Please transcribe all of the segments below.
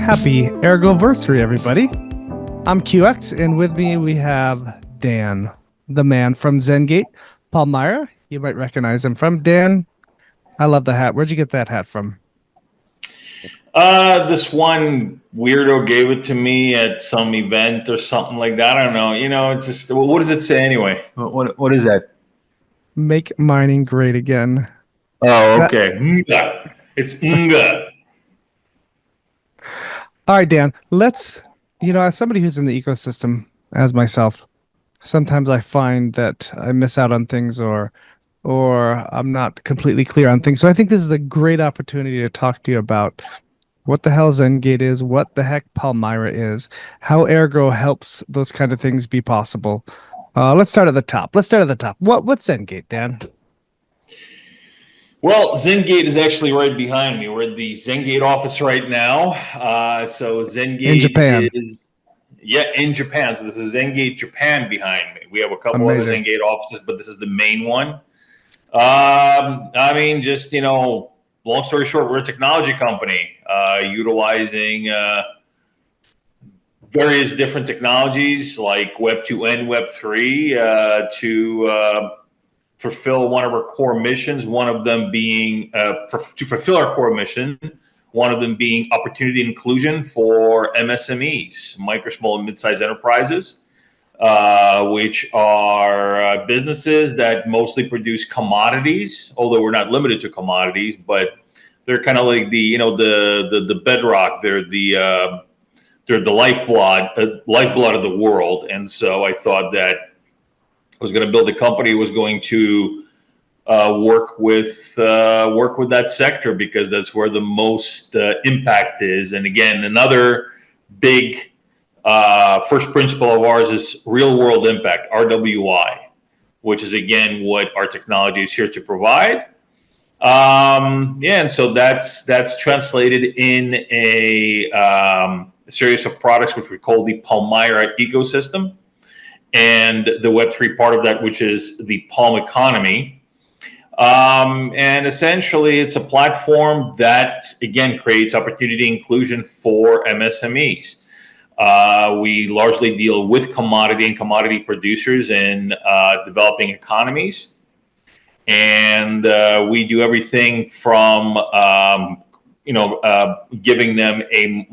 Happy Ergoversary, everybody. I'm QX, and with me we have Dan, the man from Zengate, Palmyra. You might recognize him from. Dan, I love the hat. Where'd you get that hat from? This one weirdo gave it to me at some event or something like that. I don't know. It's just, what does it say anyway? What is that? Make mining great again. Oh, okay. Nga. It's Nga. All right, Dan, as somebody who's in the ecosystem, as myself, sometimes I find that I miss out on things or I'm not completely clear on things. So I think this is a great opportunity to talk to you about what the hell Zengate is, what the heck Palmyra is, how Ergo helps those kind of things be possible. Let's start at the top. What's Zengate, Dan? Well, Zengate is actually right behind me. We're at the Zengate office right now. So Zengate In Japan. In Japan. So this is Zengate Japan behind me. We have a couple Amazing. other Zengate offices, but this is the main one. Long story short, we're a technology company utilizing various different technologies like Web 2 and Web 3 to fulfill one of our core missions. One of them being to fulfill our core mission. One of them being opportunity inclusion for MSMEs, micro, small, and mid-sized enterprises, which are businesses that mostly produce commodities. Although we're not limited to commodities, but they're kind of like the bedrock. They're the lifeblood of the world. And so I thought that I was going to build a company, was going to work with that sector because that's where the most impact is. And again, another big first principle of ours is real world impact, RWI, which is again what our technology is here to provide. And so that's translated in a series of products which we call the Palmyra ecosystem, and the Web3 part of that, which is the Palm economy. And essentially, it's a platform that, again, creates opportunity inclusion for MSMEs. We largely deal with commodity and commodity producers in developing economies. And we do everything from giving them a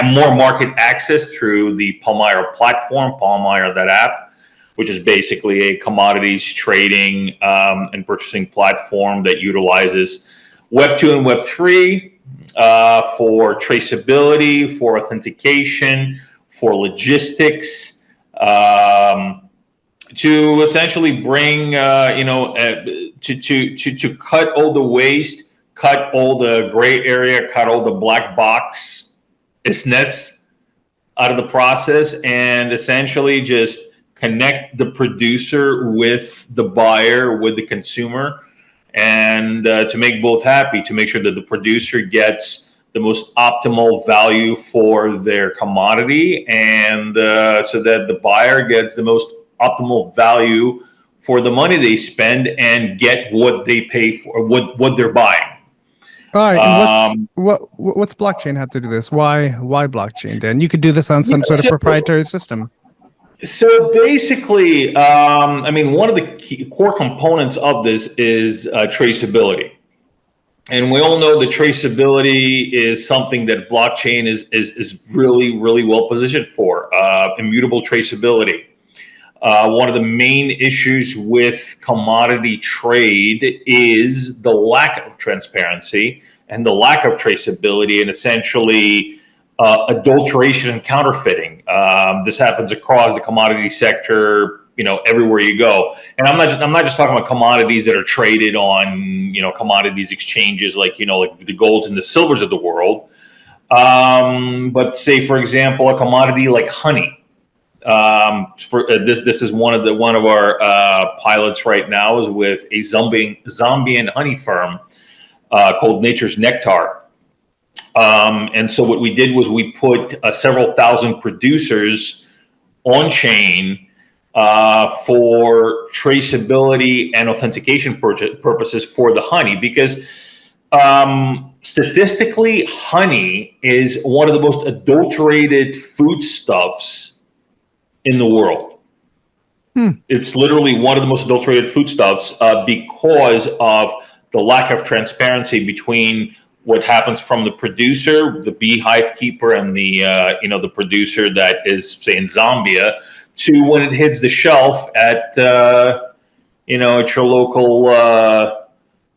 more market access through the Palmyra platform, Palmyra, that app, which is basically a commodities trading and purchasing platform that utilizes Web 2 and Web 3 for traceability, for authentication, for logistics, to essentially bring, to cut all the waste, cut all the gray area, cut all the black box isness out of the process, and essentially just connect the producer with the buyer, with the consumer, and to make both happy, to make sure that the producer gets the most optimal value for their commodity, and so that the buyer gets the most optimal value for the money they spend and get what they pay for, what they're buying. All right, and what's blockchain have to do this? Why blockchain, Dan? You could do this on some sort of proprietary system. So basically, one of the key core components of this is traceability. And we all know that traceability is something that blockchain is really, really well positioned for, immutable traceability. One of the main issues with commodity trade is the lack of transparency and the lack of traceability, and essentially adulteration and counterfeiting. This happens across the commodity sector, everywhere you go. And I'm not just talking about commodities that are traded on, commodities exchanges like the golds and the silvers of the world. But say, for example, a commodity like honey. This is one of our pilots right now is with a Zambian honey firm called Nature's Nectar. And so what we did was we put several thousand producers on chain for traceability and authentication purposes for the honey, because Statistically, honey is one of the most adulterated foodstuffs in the world. It's literally one of the most adulterated foodstuffs because of the lack of transparency between what happens from the producer, the beehive keeper, and the the producer that is, say, in Zambia, to when it hits the shelf at at your local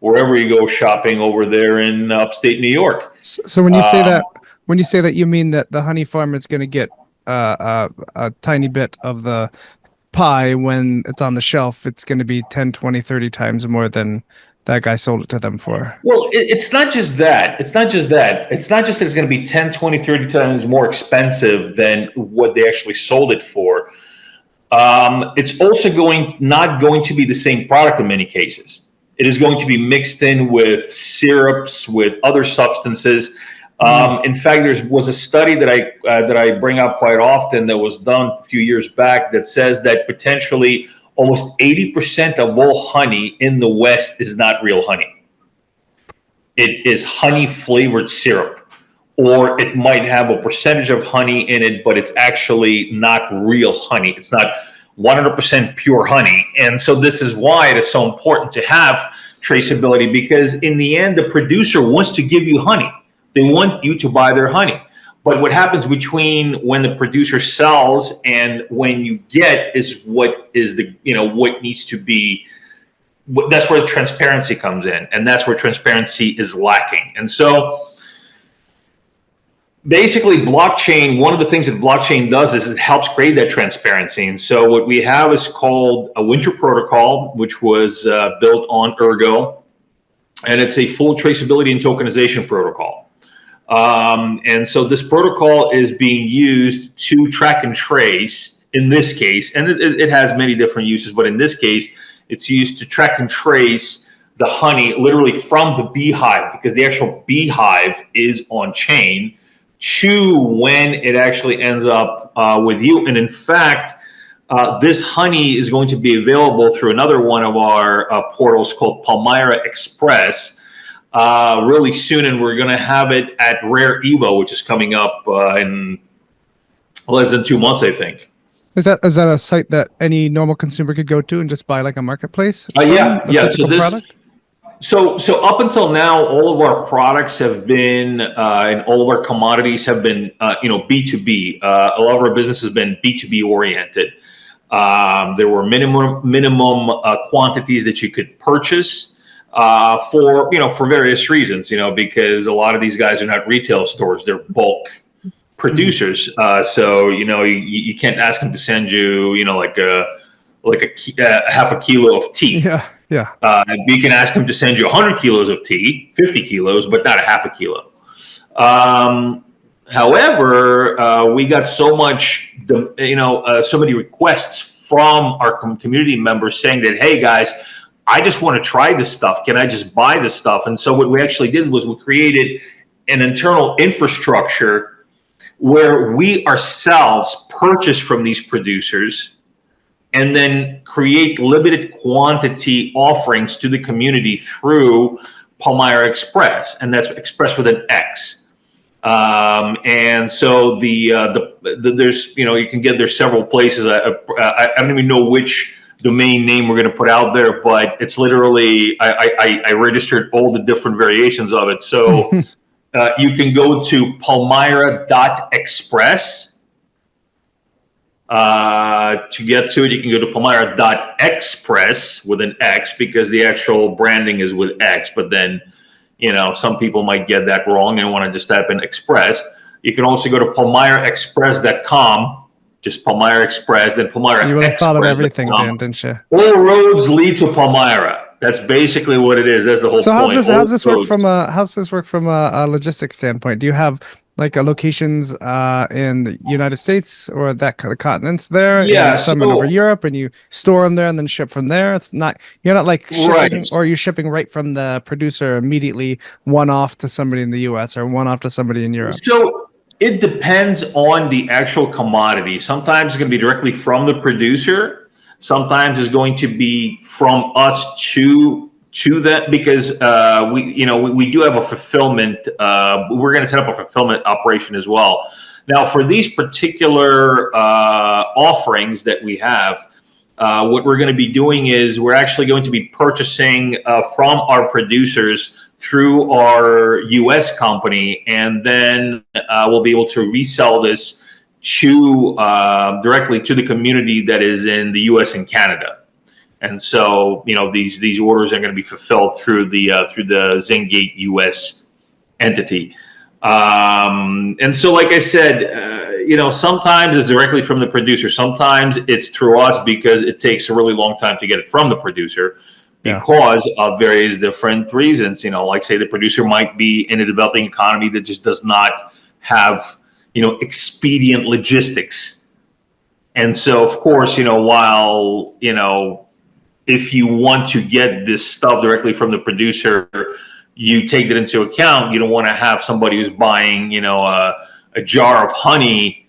wherever you go shopping over there in upstate New York. So when you say that, you mean that the honey farmer is going to get a tiny bit of the pie when it's on the shelf. It's going to be 10, 20, 30 times more than that guy sold it to them for. Well, it's not just that. It's not just that. It's not just that it's going to be 10, 20, 30 times more expensive than what they actually sold it for. It's also not going to be the same product in many cases. It is going to be mixed in with syrups, with other substances. In fact, there was a study that I bring up quite often that was done a few years back that says that potentially almost 80% of all honey in the West is not real honey. It is honey flavored syrup, or it might have a percentage of honey in it, but it's actually not real honey. It's not 100% pure honey. And so this is why it is so important to have traceability, because in the end, the producer wants to give you honey. They want you to buy their honey. But what happens between when the producer sells and when you get is what needs to be. That's where the transparency comes in, and that's where transparency is lacking. And so basically blockchain, one of the things that blockchain does is it helps create that transparency. And so what we have is called a winter protocol, which was built on Ergo, and it's a full traceability and tokenization protocol. And so this protocol is being used to track and trace in this case, and it has many different uses, but in this case, it's used to track and trace the honey literally from the beehive, because the actual beehive is on chain, to when it actually ends up with you. And in fact, this honey is going to be available through another one of our portals called Palmyra Express really soon, and we're going to have it at Rare Evo, which is coming up in less than 2 months, I think. Is that a site that any normal consumer could go to and just buy like a marketplace? Yeah. So up until now, all of our products have been and all of our commodities have been B2B. A lot of our business has been B2B oriented. There were minimum quantities that you could purchase for various reasons, because a lot of these guys are not retail stores; they're bulk producers. So you can't ask them to send you like a half a kilo of tea. Yeah. You can ask them to send you 100 kilos of tea, 50 kilos, but not a half a kilo. However, we got so many requests from our community members saying that, hey guys, I just want to try this stuff. Can I just buy this stuff? And so what we actually did was we created an internal infrastructure where we ourselves purchase from these producers and then create limited quantity offerings to the community through Palmyra Express, and that's Express with an X. And so there's you can get there several places. I don't even know which domain name we're going to put out there, but it's literally I registered all the different variations of it. So you can go to palmyra.express. To get to it, you can go to palmyra.express with an X, because the actual branding is with X, but then some people might get that wrong and want to just type in Express. You can also go to palmyraexpress.com, just Palmyra Express, then Palmyra You would have thought of everything, Express.com. Dan, didn't you? All roads lead to Palmyra. That's basically what it is. That's the whole So point. how's this work from a logistics standpoint? Do you have like locations in the United States or the continents there? Yeah, and some over Europe, and you store them there and then ship from there. You're not like shipping, Right. or you're shipping right from the producer immediately, one off to somebody in the US or one off to somebody in Europe. So it depends on the actual commodity. Sometimes it's going to be directly from the producer. Sometimes it's going to be from us to to that, because we do have a fulfillment. We're going to set up a fulfillment operation as well. Now, for these particular offerings that we have, what we're going to be doing is we're actually going to be purchasing from our producers through our U.S. company, and then we'll be able to resell this to directly to the community that is in the U.S. and Canada. And so, these orders are going to be fulfilled through the Zengate U.S. entity. And so, like I said, sometimes it's directly from the producer. Sometimes it's through us because it takes a really long time to get it from the producer because of various different reasons. Like say the producer might be in a developing economy that just does not have, expedient logistics. And so, of course, while, if you want to get this stuff directly from the producer, you take that into account. You don't want to have somebody who's buying, a jar of honey,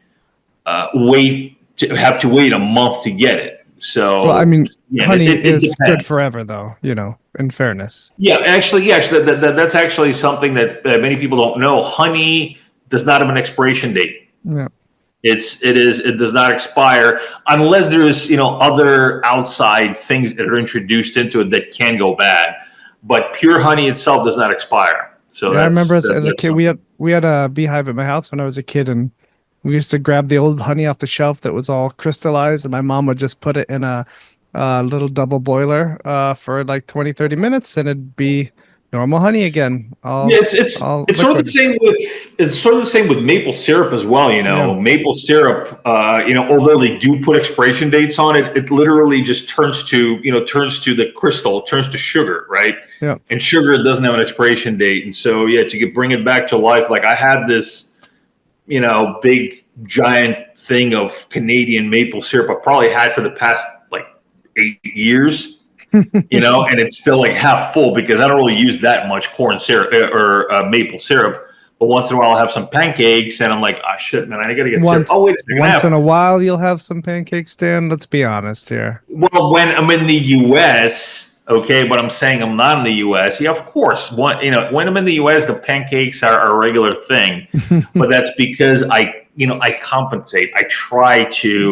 have to wait a month to get it. So, well, I mean, honey is good forever, though. In fairness. Yeah, actually, that's actually something that many people don't know. Honey does not have an expiration date. Yeah. It does not expire unless there's other outside things that are introduced into it that can go bad. But pure honey itself does not expire. So I remember as a kid, we had a beehive at my house when I was a kid, and we used to grab the old honey off the shelf that was all crystallized, and my mom would just put it in a little double boiler for like 20-30 minutes, and it'd be normal honey again. It's sort of the same with maple syrup as well. Maple syrup, although they do put expiration dates on it, it literally just turns to the crystal, turns to sugar, right? Yeah. And sugar doesn't have an expiration date, and so to bring it back to life, like I had this, big giant thing of Canadian maple syrup I probably had for the past like 8 years. And it's still like half full because I don't really use that much corn syrup or maple syrup. But once in a while, I'll have some pancakes, and I'm like, oh shit, man, I gotta get syrup. Oh, wait a second. Once in a while, you'll have some pancakes, Dan. Let's be honest here. Well, when I'm in the U.S., okay, but I'm saying I'm not in the U.S. Yeah, of course. When I'm in the U.S., the pancakes are a regular thing, but that's because I compensate. I try to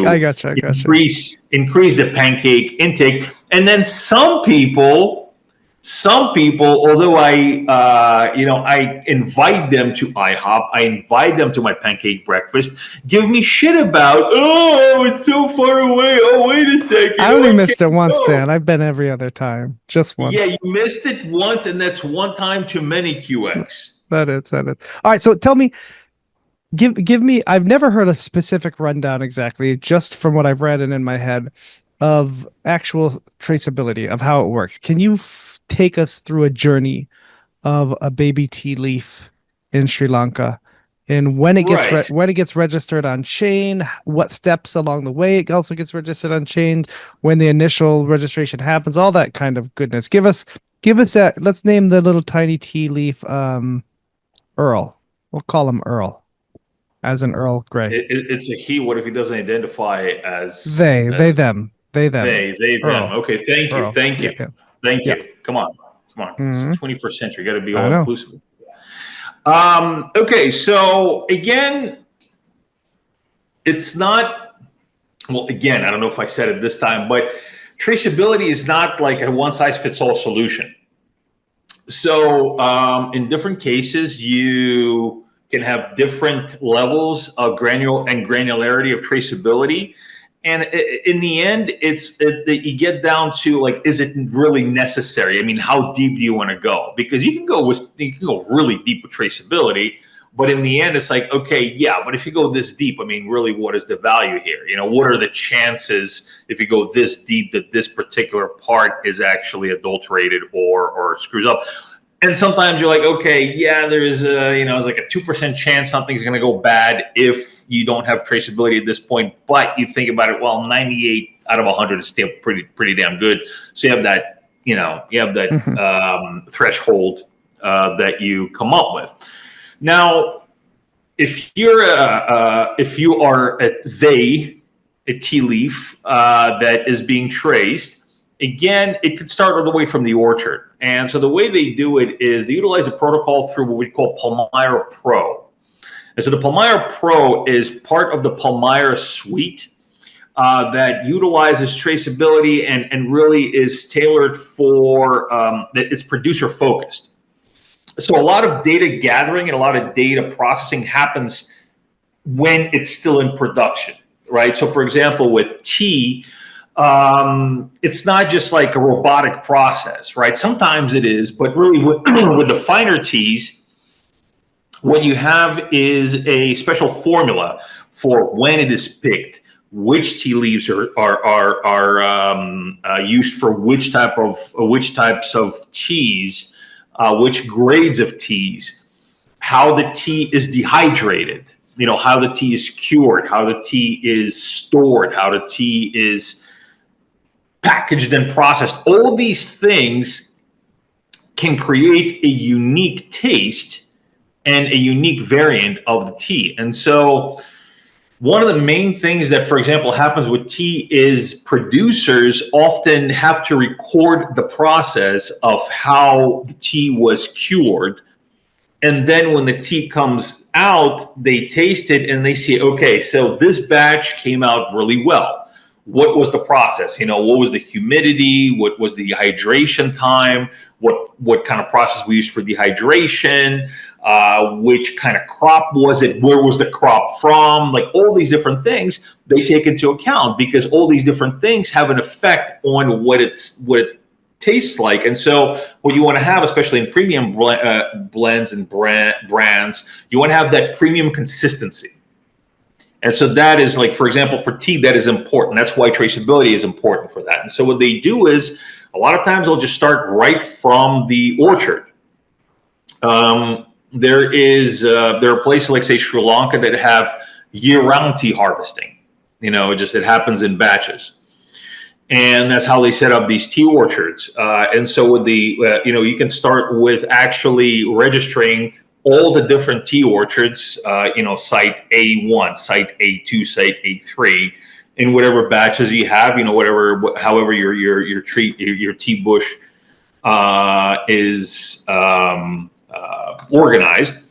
increase the pancake intake. And then some people, although I invite them to IHOP, I invite them to my pancake breakfast, give me shit about, oh, it's so far away. Oh, wait a second. I only missed it once, Dan. I've been every other time. Just once. Yeah, you missed it once, and that's one time too many, QX. That is. All right, so tell me, give me, I've never heard a specific rundown exactly, just from what I've read and in my head, of actual traceability of how it works. Can you take us through a journey of a baby tea leaf in Sri Lanka, and when it gets when it gets registered on chain, what steps along the way it also gets registered on chain, when the initial registration happens, all that kind of goodness. Give us that. Let's name the little tiny tea leaf Earl. We'll call him Earl, as in Earl Grey. It's a he. What if he doesn't identify as they, them? They, them. They, them. Okay, thank you. Thank you. Yeah. Thank you. Come on. Mm-hmm. It's the 21st century. Got to be all inclusive. Okay, so again, it's not, well, again, I don't know if I said it this time, but traceability is not like a one-size-fits-all solution. So in different cases, you can have different levels of granularity of traceability. And in the end, you get down to like, is it really necessary? I mean, how deep do you want to go? Because you can go really deep with traceability, but in the end, it's like, okay, yeah, but if you go this deep, I mean, really, what is the value here? What are the chances if you go this deep that this particular part is actually adulterated or screws up? And sometimes you're like, okay, yeah, there's it's like a 2% chance something's going to go bad if you don't have traceability at this point. But you think about it, well, 98 out of 100 is still pretty damn good. So you have that, threshold that you come up with. Now, if you are a tea leaf that is being traced, again, it could start all the way from the orchard. And so the way they do it is they utilize the protocol through what we call Palmyra Pro. And so the Palmyra Pro is part of the Palmyra suite that utilizes traceability and really is tailored for, it's producer focused. So a lot of data gathering and a lot of data processing happens when it's still in production, right? So for example, with tea, it's not just like a robotic process, right? Sometimes it is, but really with the finer teas, what you have is a special formula for when it is picked, which tea leaves are used for which types of teas, which grades of teas, how the tea is dehydrated, how the tea is cured, how the tea is stored, how the tea is packaged and processed. All these things can create a unique taste and a unique variant of the tea. And so one of the main things that, for example, happens with tea is producers often have to record the process of how the tea was cured. And then when the tea comes out, they taste it and they say, okay, so this batch came out really well. What was the process? What was the humidity? What was the hydration time? What kind of process we used for dehydration? Which kind of crop was it? Where was the crop from? Like all these different things they take into account, because all these different things have an effect on what it tastes like. And so what you want to have, especially in premium blends and brands, you want to have that premium consistency. And so that is, like, for example, for tea, that is important. That's why traceability is important for that. And so what they do is a lot of times they'll just start right from the orchard. There are places like, say, Sri Lanka that have year-round tea harvesting. It happens in batches. And that's how they set up these tea orchards. And so with you can start with actually registering all the different tea orchards, site A1, site A2, site A3, in whatever batches you have, however your tea bush is organized.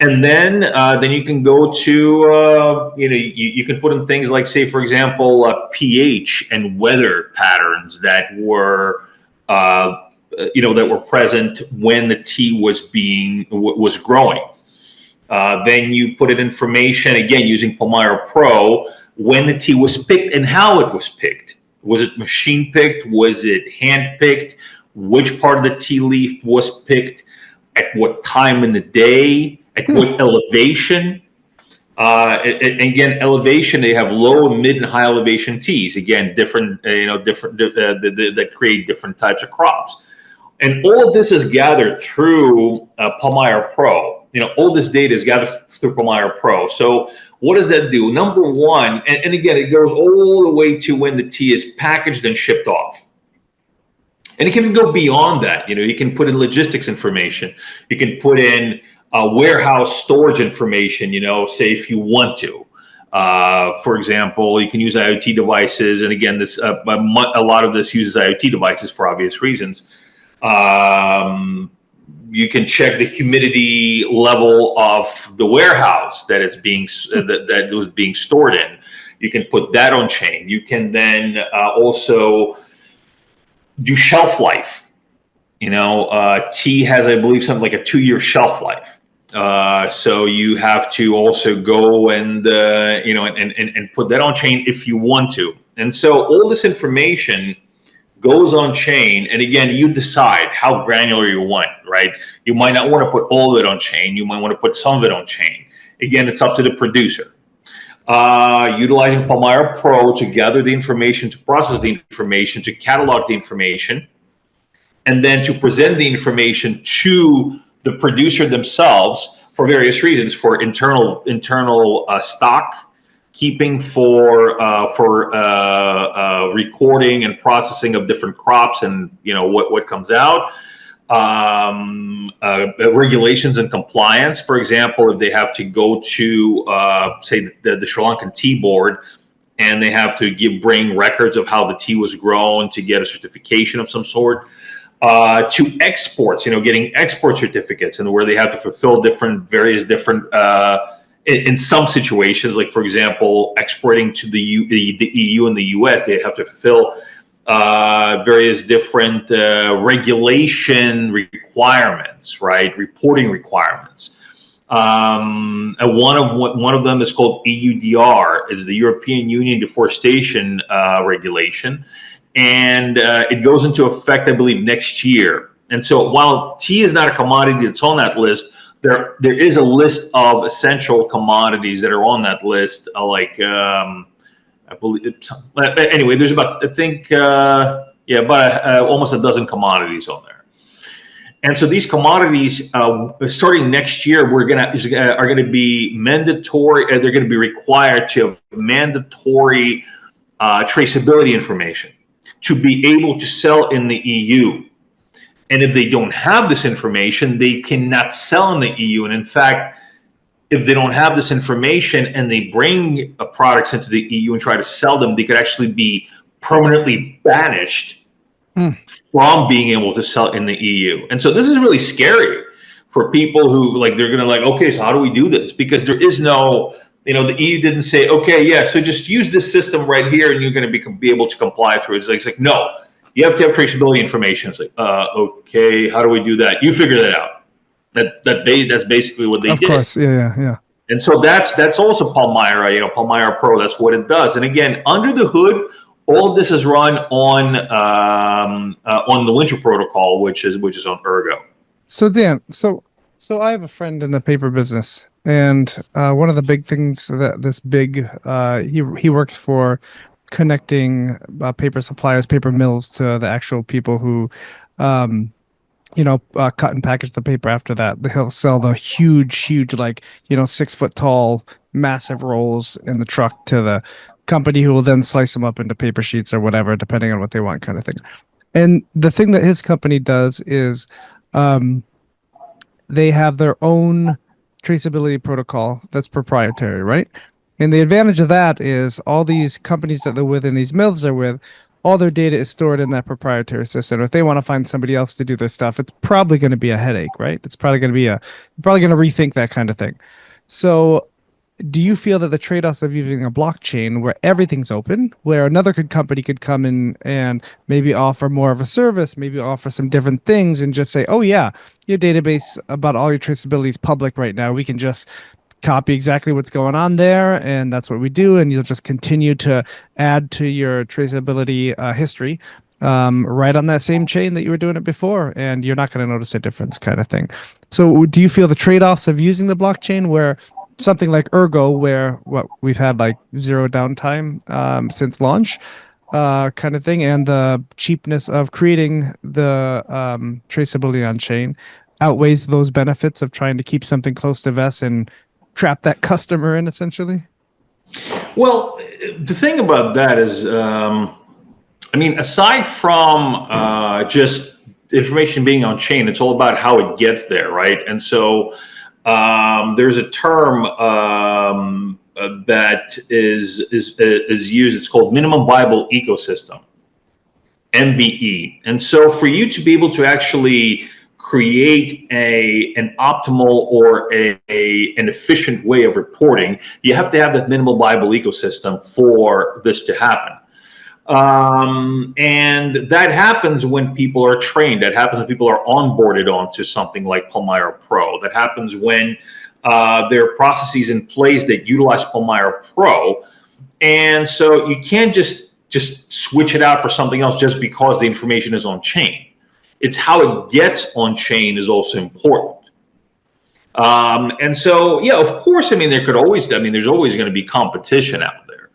And then you can go to, you can put in things like, say, for example, pH and weather patterns that were, that were present when the tea was growing. Then you put in information, again, using Palmyra Pro, when the tea was picked and how it was picked. Was it machine picked? Was it hand picked? Which part of the tea leaf was picked? At what time in the day? At what elevation? Again, elevation, they have low, mid, and high elevation teas. Again, different that create different types of crops. And all of this is gathered through Palmyra Pro. All this data is gathered through Palmyra Pro. So what does that do? Number one, and again, it goes all the way to when the tea is packaged and shipped off. And it can go beyond that. You can put in logistics information. You can put in warehouse storage information, say if you want to. For example, you can use IoT devices. And again, this a lot of this uses IoT devices for obvious reasons. You can check the humidity level of the warehouse that it's that was being stored in. You can put that on chain. You can then also do shelf life. Tea has, I believe, something like a 2-year shelf life. So you have to also go and put that on chain if you want to. And so all this information goes on chain, and again, you decide how granular you want, right? You might not want to put all of it on chain. You might want to put some of it on chain. Again, it's up to the producer. Utilizing Palmyra Pro to gather the information, to process the information, to catalog the information, and then to present the information to the producer themselves for various reasons, for internal stock keeping, for recording and processing of different crops, and what comes out. Regulations and compliance. For example, if they have to go to say the Sri Lankan Tea Board and they have to bring records of how the tea was grown to get a certification of some sort, to exports, getting export certificates, and where they have to fulfill various different, in some situations, like for example, exporting to the EU and the US, they have to fulfill various different regulation requirements, right? Reporting requirements. And one of them is called EUDR. It's the European Union Deforestation Regulation, and it goes into effect, I believe, next year. And so, while tea is not a commodity that's on that list, there is a list of essential commodities that are on that list, I believe. Anyway, there's about, I think, about almost a dozen commodities on there. And so these commodities, starting next year, are going to be mandatory. They're going to be required to have mandatory traceability information to be able to sell in the EU. And if they don't have this information, they cannot sell in the EU. And in fact, if they don't have this information and they bring products into the EU and try to sell them, they could actually be permanently banished from being able to sell in the EU. And so this is really scary for people who they're going to okay, so how do we do this? Because there is no, the EU didn't say, okay, yeah, so just use this system right here and you're going to be able to comply through it. It's like, no, you have to have traceability information. It's like, okay, how do we do that? You figure that out. That's basically what they did. Of course, yeah. And so that's also Palmyra, Palmyra Pro. That's what it does. And again, under the hood, all of this is run on the Winter Protocol, which is on Ergo. So Dan, so I have a friend in the paper business, and one of the big things that he works for connecting paper suppliers, paper mills to the actual people who cut and package the paper after that. He'll sell the huge, 6 foot tall, massive rolls in the truck to the company who will then slice them up into paper sheets or whatever, depending on what they want, kind of thing. And the thing that his company does is they have their own traceability protocol that's proprietary, right? And the advantage of that is all these companies that they're with and these mills they're with, all their data is stored in that proprietary system. If they want to find somebody else to do their stuff, it's probably going to be a headache, right? It's probably going to be rethink that kind of thing. So do you feel that the trade-offs of using a blockchain where everything's open, where another company could come in and maybe offer more of a service, maybe offer some different things and just say, oh yeah, your database about all your traceability is public right now. We can just copy exactly what's going on there, and that's what we do, and you'll just continue to add to your traceability history right on that same chain that you were doing it before, and you're not going to notice a difference, kind of thing. So do you feel the trade-offs of using the blockchain where something like Ergo, where we've had zero downtime since launch, kind of thing, and the cheapness of creating the traceability on chain outweighs those benefits of trying to keep something close to vest and trap that customer in, essentially? Well, the thing about that is, aside from just information being on chain, it's all about how it gets there, right? And so there's a term that is used. It's called minimum viable ecosystem, MVE. And so for you to be able to actually create an optimal or an efficient way of reporting, you have to have that minimal viable ecosystem for this to happen. And that happens when people are trained. That happens when people are onboarded onto something like Palmyra Pro. That happens when there are processes in place that utilize Palmyra Pro. And so you can't just switch it out for something else just because the information is on chain. It's how it gets on chain is also important. And so, yeah, of course, there's always going to be competition out there.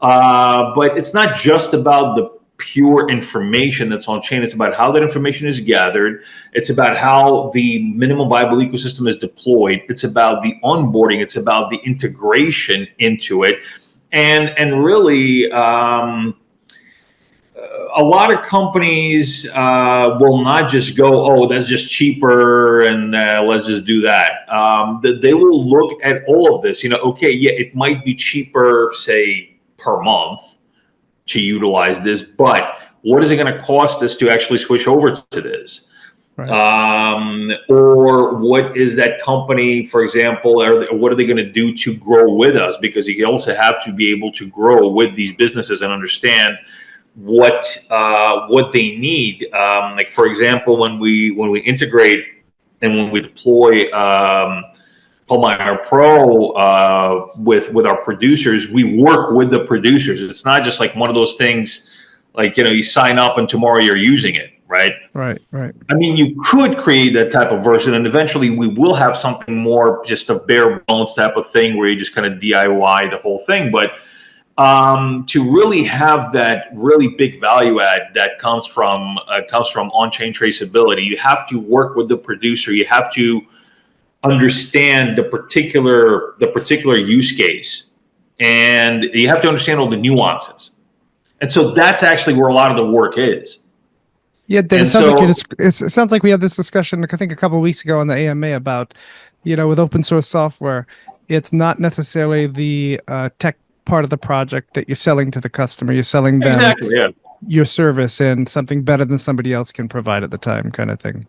But it's not just about the pure information that's on chain. It's about how that information is gathered. It's about how the minimum viable ecosystem is deployed. It's about the onboarding. It's about the integration into it. And really, a lot of companies will not just go, oh, that's just cheaper and let's just do that. They will look at all of this. Okay, yeah, it might be cheaper, say, per month to utilize this, but what is it going to cost us to actually switch over to this? Right. Or what is that company, for example, or what are they going to do to grow with us? Because you also have to be able to grow with these businesses and understand what they need. Like for example, when we integrate and when we deploy Palmyra Pro with our producers, we work with the producers. It's not just like one of those things like, you sign up and tomorrow you're using it, right? Right. Right. I mean, you could create that type of version, and eventually we will have something more just a bare bones type of thing where you just kind of DIY the whole thing. But to really have that really big value add that comes from on-chain traceability, you have to work with the producer. You have to understand the particular use case, and you have to understand all the nuances. And so that's actually where a lot of the work is. Yeah, Dan, it sounds like we had this discussion, I think, a couple of weeks ago on the AMA about, with open source software, it's not necessarily the tech part of the project that you're selling to the customer. You're selling them your service and something better than somebody else can provide at the time, kind of thing.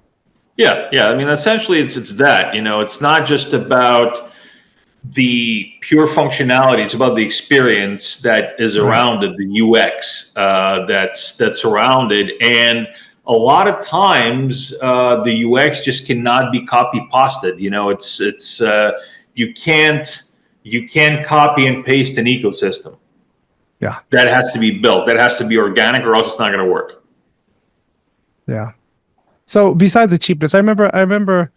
Yeah. I mean, essentially, it's that. It's not just about the pure functionality. It's about the experience that is around it, the UX that's around it, and a lot of times the UX just cannot be copy pasted. It's you can't copy and paste an ecosystem. Yeah, that has to be built. That has to be organic, or else it's not going to work. Yeah. So besides the cheapness, I remember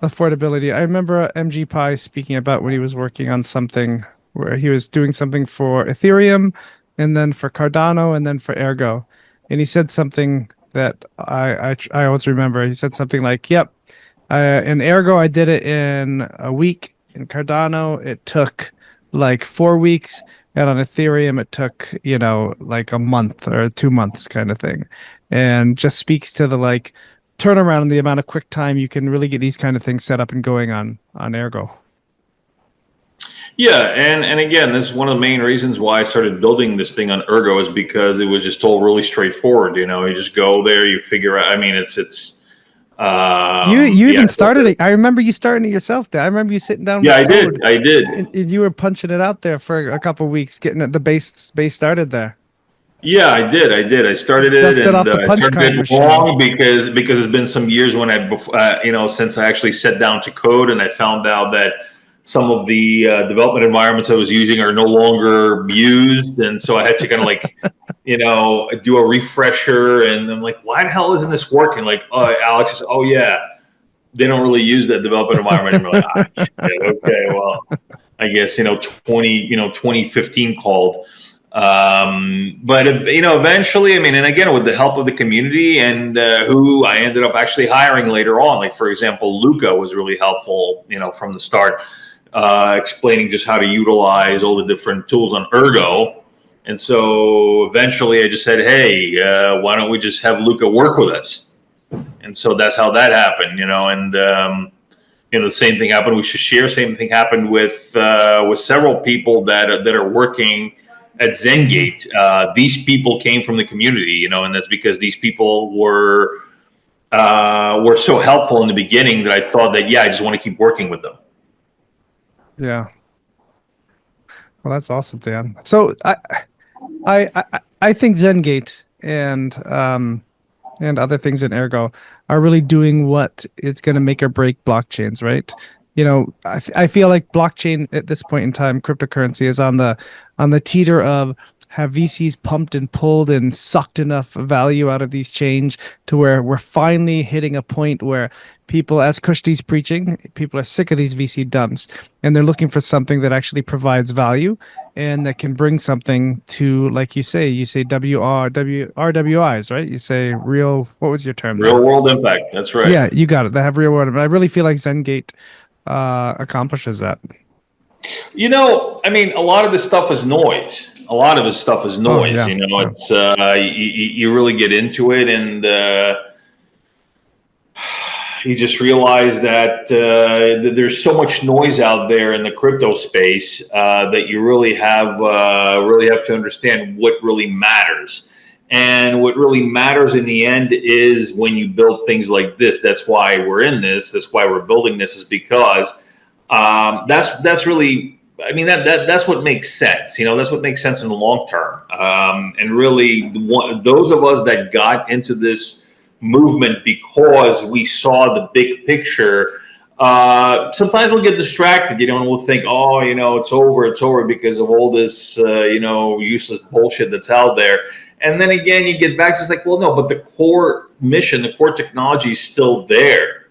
affordability. I remember MG Pi speaking about when he was working on something where he was doing something for Ethereum and then for Cardano and then for Ergo. And he said something that I always remember. He said something like, "Yep, in Ergo I did it in a week. In Cardano it took like 4 weeks, and on Ethereum it took like a month or 2 months, kind of thing." And just speaks to the turnaround and the amount of quick time you can really get these kind of things set up and going on Ergo. Yeah, and again, this is one of the main reasons why I started building this thing on Ergo, is because it was just all really straightforward. You just go there, you figure out. I mean, it's you even started it. I remember you starting it yourself. I remember you sitting down. Yeah, I did. And you were punching it out there for a couple of weeks, getting the base started there. Yeah, I did. I started it, Dusted and off the I punch started card it machine. long because it's been some years when since I actually sat down to code, and I found out that some of the development environments I was using are no longer used, and so I had to kind of do a refresher, and I'm like, why the hell isn't this working? Like, Alex is, oh yeah, they don't really use that development environment. And we're like, shit, okay, well, I guess 2015 called. But eventually, I mean, and again, with the help of the community and who I ended up actually hiring later on, like for example, Luca was really helpful, from the start, explaining just how to utilize all the different tools on Ergo. And so eventually I just said, hey, why don't we just have Luca work with us? And so that's how that happened, and the same thing happened with Shashir. Same thing happened with several people that are working at Zengate. These people came from the community, and that's because these people were so helpful in the beginning that I thought that, I just want to keep working with them. Yeah. Well, that's awesome, Dan. So I think Zengate and other things in Ergo are really doing what it's going to make or break blockchains, right? I feel like blockchain at this point in time, cryptocurrency is on the teeter of have VCs pumped and pulled and sucked enough value out of these chains to where we're finally hitting a point where people, as Kushti's preaching, people are sick of these VC dumps and they're looking for something that actually provides value and that can bring something to, like you say RWIs, right? You say real, what was your term? Real world impact. That's right. Yeah, you got it. They have real world. I really feel like Zengate accomplishes that. I mean, a lot of this stuff is noise. Oh, yeah. It's you really get into it, and you just realize that there's so much noise out there in the crypto space that you really have to understand what really matters. And what really matters in the end is when you build things like this. That's why we're in this. That's why we're building this, is because that's really, I mean, that's what makes sense. That's what makes sense in the long term. And really, those of us that got into this movement because we saw the big picture, sometimes we'll get distracted. We'll think, oh, it's over because of all this, useless bullshit that's out there. And then again, you get back to, it's like, well, no, but the core mission, the core technology is still there.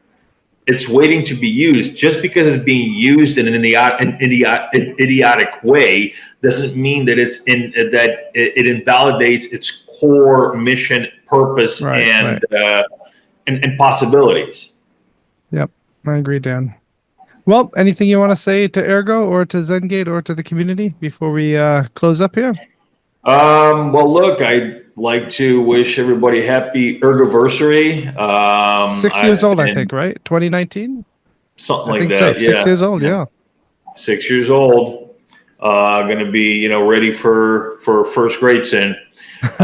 It's waiting to be used. Just because it's being used in an idiotic way doesn't mean that it invalidates its core mission, purpose, and possibilities. Yep, I agree, Dan. Well, anything you want to say to Ergo or to Zengate or to the community before we close up here? Well, look, I'd like to wish everybody happy Ergoversary. 6 years old, I think, right? 2019? Something I like think that. so. 6 years old, yeah. 6 years old. Going to be, ready for first grade soon. It's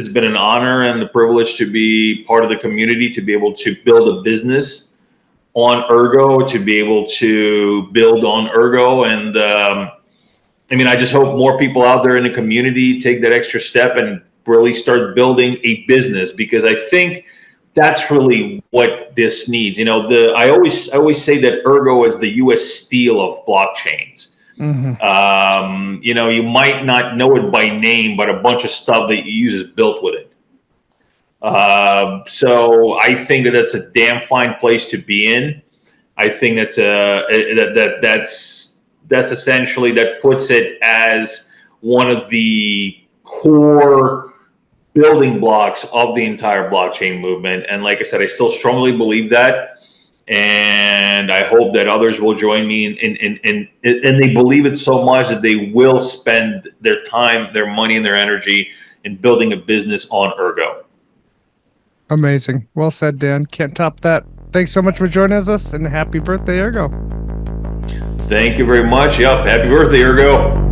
been an honor and the privilege to be part of the community, to be able to build a business on Ergo, to be able to build on Ergo. And I just hope more people out there in the community take that extra step and really start building a business, because I think that's really what this needs. I always say that Ergo is the U.S. Steel of blockchains. Mm-hmm. You might not know it by name, but a bunch of stuff that you use is built with it. So I think that's a damn fine place to be in. I think that's essentially, that puts it as one of the core building blocks of the entire blockchain movement. And like I said, I still strongly believe that. And I hope that others will join me and they believe it so much that they will spend their time, their money, and their energy in building a business on Ergo. Amazing. Well said, Dan. Can't top that. Thanks so much for joining us, and happy birthday, Ergo. Thank you very much. Yep. Happy birthday, Ergo.